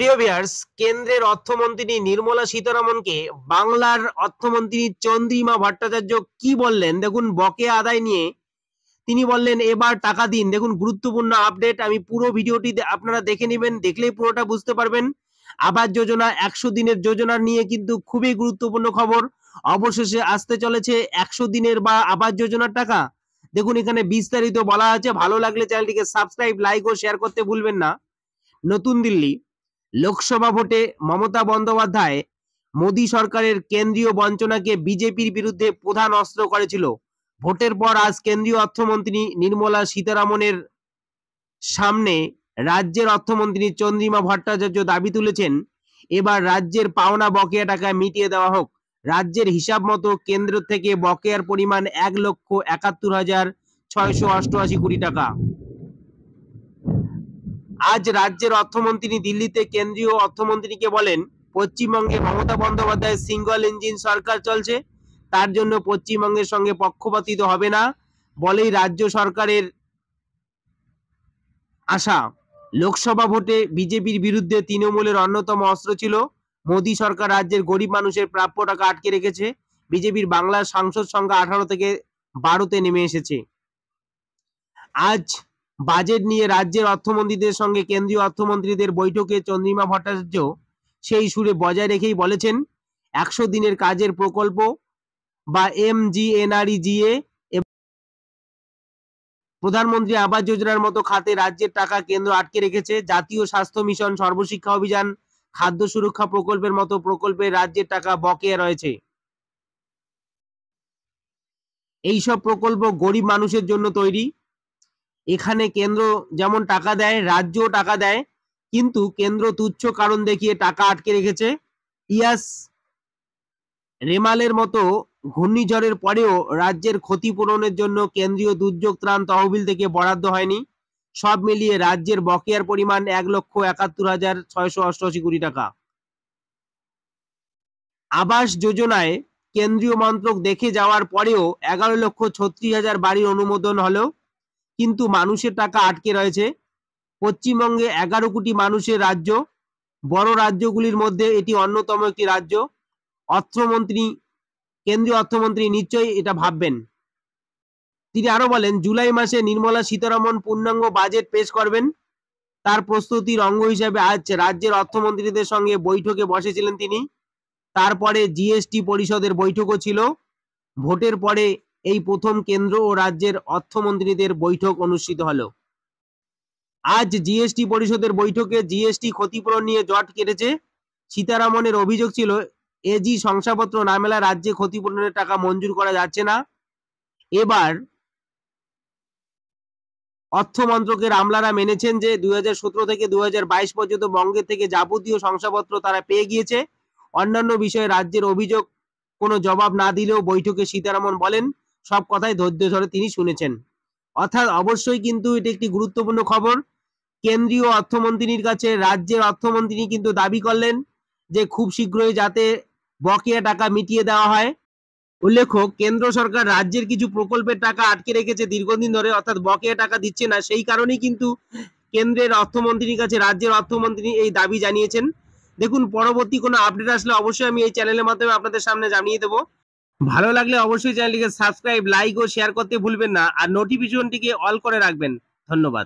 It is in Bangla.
প্রিয় ভিউয়ার্স, কেন্দ্রের অর্থমন্ত্রী নির্মলা সীতারামনকে বাংলার অর্থমন্ত্রী চন্দ্রিমা ভট্টাচার্য কি বললেন দেখুন। বকেয়া আদায় নিয়ে তিনি বললেন এবার টাকা দিন। দেখুন গুরুত্বপূর্ণ আপডেট, আমি পুরো ভিডিওটি আপনারা দেখে নেবেন, দেখলেই পুরোটা বুঝতে পারবেন। আবাস যোজনা 100 দিনের যোজনা নিয়ে কিন্তু খুবই গুরুত্বপূর্ণ খবর। অবশেষে আসতে চলেছে 100 দিনের বা আবাস যোজনার টাকা। দেখুন এখানে বিস্তারিত বলা আছে। ভালো লাগলে চ্যানেলটিকে সাবস্ক্রাইব, লাইক ও শেয়ার করতে ভুলবেন না। নতুন দিল্লি, লোকসভা ভোটে মমতা বন্দ্যোপাধ্যায় মোদী সরকারের কেন্দ্রীয় বঞ্চনাকে বিজেপির বিরুদ্ধে প্রধান অস্ত্র করেছিল। ভোটের পর আজ কেন্দ্রীয় অর্থমন্ত্রী নির্মলা সীতারামনের সামনে রাজ্যের অর্থমন্ত্রী চন্দ্রিমা ভট্টাচার্য দাবি তুলেছেন এবার রাজ্যের পাওনা বকেয়া টাকা মিটিয়ে দেওয়া হোক। রাজ্যের হিসাব মতো কেন্দ্র থেকে বকেয়ার পরিমাণ 1,71,688 কোটি টাকা। আজ রাজ্যের অর্থমন্ত্রী দিল্লিতে কেন্দ্রীয় অর্থমন্ত্রীকে বলেন পশ্চিমবঙ্গে মমতা বন্দ্যোপাধ্যায় সিঙ্গল ইঞ্জিন সরকার চলছে, তার জন্য পশ্চিমবঙ্গের সঙ্গে পক্ষপাতিত্ব হবে না বলেই রাজ্য সরকারের আশা। লোকসভা ভোটে বিজেপির বিরুদ্ধে তৃণমূলের অন্যতম অস্ত্র ছিল মোদী সরকার রাজ্যের গরিব মানুষের প্রাপ্য টাকা আটকে রেখেছে। বিজেপির বাংলার সাংসদ সংখ্যা 18 থেকে 12তে নেমে এসেছে। আজ বাজেট নিয়ে রাজ্যের অর্থমন্ত্রীদের সঙ্গে কেন্দ্রীয় অর্থমন্ত্রীদের বৈঠকে চন্দ্রিমা ভট্টাচার্য সেই সুরে বজায় রেখেই বলেছেন 100 দিনের কাজের প্রকল্প বা MGNREGA, প্রধানমন্ত্রী আবাস যোজনার মতো খাতে রাজ্যের টাকা কেন্দ্র আটকে রেখেছে। জাতীয় স্বাস্থ্য মিশন, সর্বশিক্ষা অভিযান, খাদ্য সুরক্ষা প্রকল্পের মতো প্রকল্পে রাজ্যের টাকা বকেয়া রয়েছে। এইসব প্রকল্প গরিব মানুষের জন্য তৈরি। এখানে কেন্দ্র যেমন টাকা দেয়, রাজ্যও টাকা দেয়, কিন্তু কেন্দ্র তুচ্ছ কারণ দেখিয়ে টাকা আটকে রেখেছে। ইয়াস রেমালের মতো ঘূর্ণিঝড়ের পরেও রাজ্যের ক্ষতিপূরণের জন্য কেন্দ্রীয় দুর্যোগ ত্রাণ তহবিল থেকে বরাদ্দ হয়নি। সব মিলিয়ে রাজ্যের বকেয়ার পরিমাণ 1,71,688 কোটি টাকা। আবাস যোজনায় কেন্দ্রীয় মন্ত্রক দেখে যাওয়ার পরেও 11,36,000 বাড়ির অনুমোদন হলো, কিন্তু মানুষের টাকা আটকে রয়েছে। পশ্চিমবঙ্গে 11 কোটি মানুষের রাজ্য, বড় রাজ্যগুলির মধ্যে এটি অন্যতম একটি রাজ্য। অর্থমন্ত্রী, কেন্দ্রীয় অর্থমন্ত্রী নিশ্চয়ই এটা ভাববেন। তিনি আরো বলেন জুলাই মাসে নির্মলা সীতারামন পূর্ণাঙ্গ বাজেট পেশ করবেন। তার প্রস্তুতির অঙ্গ হিসেবে আজ রাজ্যের অর্থমন্ত্রীদের সঙ্গে বৈঠকে বসেছিলেন তিনি। তারপরে জিএসটি পরিষদের বৈঠকও ছিল। ভোটের পরে এই প্রথম কেন্দ্র ও রাজ্যের অর্থমন্ত্রীদের বৈঠক অনুষ্ঠিত হলো। আজ জিএসটি পরিষদের বৈঠকে জিএসটি ক্ষতিপূরণ নিয়ে জট কেটেছে। সীতারামনের অভিযোগ ছিল এজি শংসাপত্র না মেলায় রাজ্যে ক্ষতিপূরণের টাকা মঞ্জুর করা যাচ্ছে না। এবার অর্থ মন্ত্রকের আমলারা মেনেছেন যে 2017 থেকে 2022 পর্যন্ত বঙ্গের থেকে যাবতীয় শংসাপত্র তারা পেয়ে গিয়েছে। অন্যান্য বিষয়ে রাজ্যের অভিযোগ কোনো জবাব না দিলেও বৈঠকে সীতারামন বলেন সব কথাই ধৈর্য ধরে তিনি শুনেছেন। অর্থাৎ অবশ্যই কিন্তু এটি একটি গুরুত্বপূর্ণ খবর। কেন্দ্রীয় অর্থমন্ত্রীর কাছে রাজ্যের অর্থমন্ত্রী কিন্তু দাবি করলেন যে খুব শীঘ্রই যাতে বকেয়া টাকা মিটিয়ে দেওয়া হয়। উল্লেখ্য, কেন্দ্র সরকার রাজ্যের কিছু প্রকল্পের টাকা আটকে রেখেছে দীর্ঘদিন ধরে, অর্থাৎ বকেয়া টাকা দিচ্ছে না। সেই কারণেই কিন্তু কেন্দ্রের অর্থমন্ত্রীর কাছে রাজ্যের অর্থমন্ত্রী এই দাবি জানিয়েছেন। দেখুন পরবর্তী কোনো আপডেট আসলে অবশ্যই আমি এই চ্যানেলের মাধ্যমে আপনাদের সামনে জানিয়ে দেবো। ভালো লাগলে অবশ্যই চ্যানেলটিকে সাবস্ক্রাইব, লাইক ও শেয়ার করতে ভুলবেন না, আর নোটিফিকেশনটিকে অল করে রাখবেন। ধন্যবাদ।